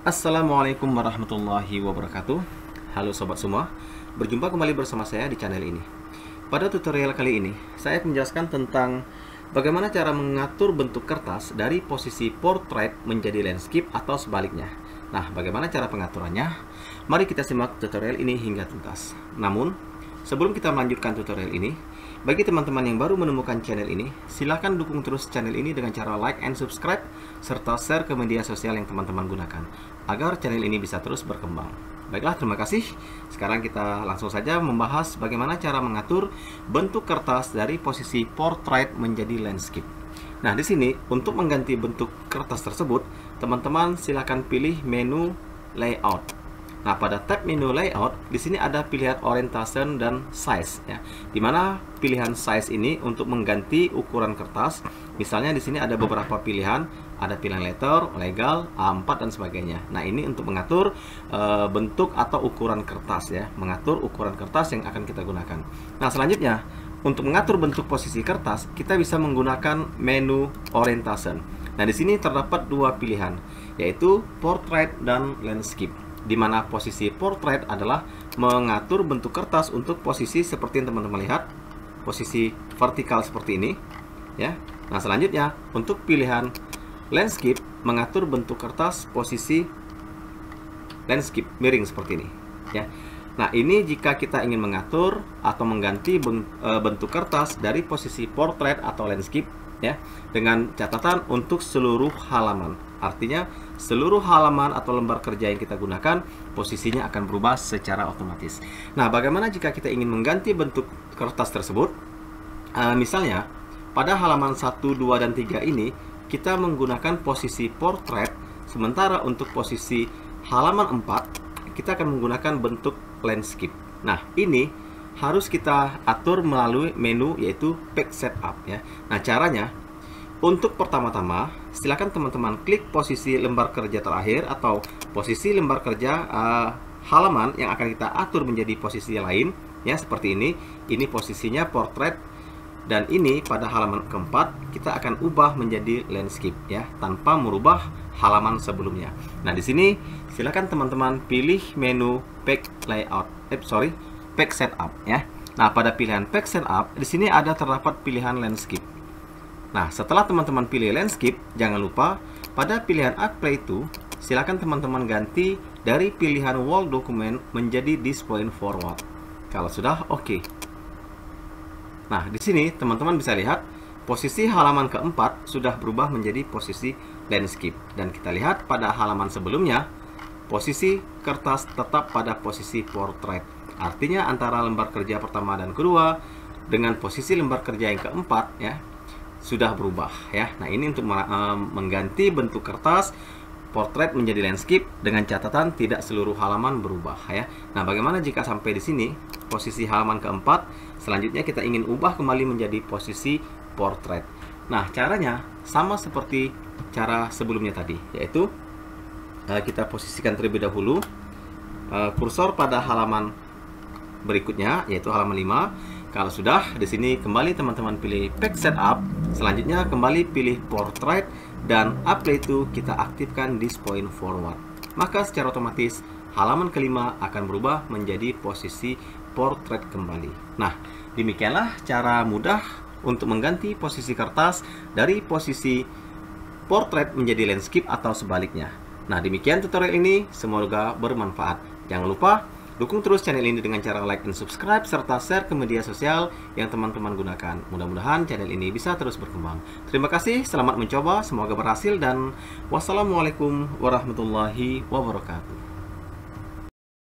Assalamualaikum warahmatullahi wabarakatuh. Halo sobat semua, berjumpa kembali bersama saya di channel ini. Pada tutorial kali ini, saya akan menjelaskan tentang bagaimana cara mengatur bentuk kertas dari posisi portrait menjadi landscape atau sebaliknya. Nah, bagaimana cara pengaturannya? Mari kita simak tutorial ini hingga tuntas. Namun, sebelum kita melanjutkan tutorial ini, bagi teman-teman yang baru menemukan channel ini, silahkan dukung terus channel ini dengan cara like and subscribe, serta share ke media sosial yang teman-teman gunakan, agar channel ini bisa terus berkembang. Baiklah, terima kasih. Sekarang kita langsung saja membahas bagaimana cara mengatur bentuk kertas dari posisi portrait menjadi landscape. Nah, di sini untuk mengganti bentuk kertas tersebut, teman-teman silahkan pilih menu layout. Nah, pada tab menu layout, di sini ada pilihan orientation dan size ya. Dimana pilihan size ini untuk mengganti ukuran kertas. Misalnya di sini ada beberapa pilihan, ada pilihan letter, legal, A4 dan sebagainya. Nah, ini untuk mengatur bentuk atau ukuran kertas ya, mengatur ukuran kertas yang akan kita gunakan. Nah, selanjutnya untuk mengatur bentuk posisi kertas, kita bisa menggunakan menu orientation. Nah, di sini terdapat dua pilihan, yaitu portrait dan landscape. Di mana posisi portrait adalah mengatur bentuk kertas untuk posisi seperti yang teman-teman lihat, posisi vertikal seperti ini ya. Nah, selanjutnya untuk pilihan landscape mengatur bentuk kertas posisi landscape miring seperti ini ya. Nah, ini jika kita ingin mengatur atau mengganti bentuk kertas dari posisi portrait atau landscape ya, dengan catatan untuk seluruh halaman. Artinya seluruh halaman atau lembar kerja yang kita gunakan posisinya akan berubah secara otomatis. Nah, bagaimana jika kita ingin mengganti bentuk kertas tersebut? Misalnya pada halaman 1, 2, dan 3 ini kita menggunakan posisi portrait, sementara untuk posisi halaman 4 kita akan menggunakan bentuk landscape. Nah, ini harus kita atur melalui menu yaitu page setup ya. Nah, caranya untuk pertama-tama silakan teman-teman klik posisi lembar kerja terakhir atau posisi lembar kerja halaman yang akan kita atur menjadi posisi lain ya, seperti ini. Ini posisinya portrait dan ini pada halaman keempat kita akan ubah menjadi landscape ya, tanpa merubah halaman sebelumnya. Nah, di sini silakan teman-teman pilih menu page layout, page setup ya. Nah, pada pilihan page setup di sini ada terdapat pilihan landscape. Nah, setelah teman-teman pilih landscape, jangan lupa pada pilihan apply to, silakan teman-teman ganti dari pilihan wall document menjadi this point forward. Kalau sudah oke. Nah, di sini teman-teman bisa lihat posisi halaman keempat sudah berubah menjadi posisi landscape, dan kita lihat pada halaman sebelumnya posisi kertas tetap pada posisi portrait. Artinya antara lembar kerja pertama dan kedua dengan posisi lembar kerja yang keempat ya sudah berubah ya. Nah, ini untuk mengganti bentuk kertas portrait menjadi landscape dengan catatan tidak seluruh halaman berubah ya. Nah, bagaimana jika sampai di sini posisi halaman keempat, selanjutnya kita ingin ubah kembali menjadi posisi portrait. Nah, caranya sama seperti cara sebelumnya tadi, yaitu kita posisikan terlebih dahulu kursor pada halaman berikutnya, yaitu halaman 5. Kalau sudah, di sini kembali teman-teman pilih page setup, selanjutnya kembali pilih portrait dan apply to, kita aktifkan this point forward. Maka secara otomatis halaman kelima akan berubah menjadi posisi portrait kembali. Nah, demikianlah cara mudah untuk mengganti posisi kertas dari posisi portrait menjadi landscape atau sebaliknya. Nah, demikian tutorial ini, semoga bermanfaat. Jangan lupa dukung terus channel ini dengan cara like dan subscribe, serta share ke media sosial yang teman-teman gunakan. Mudah-mudahan channel ini bisa terus berkembang. Terima kasih, selamat mencoba, semoga berhasil, dan wassalamualaikum warahmatullahi wabarakatuh.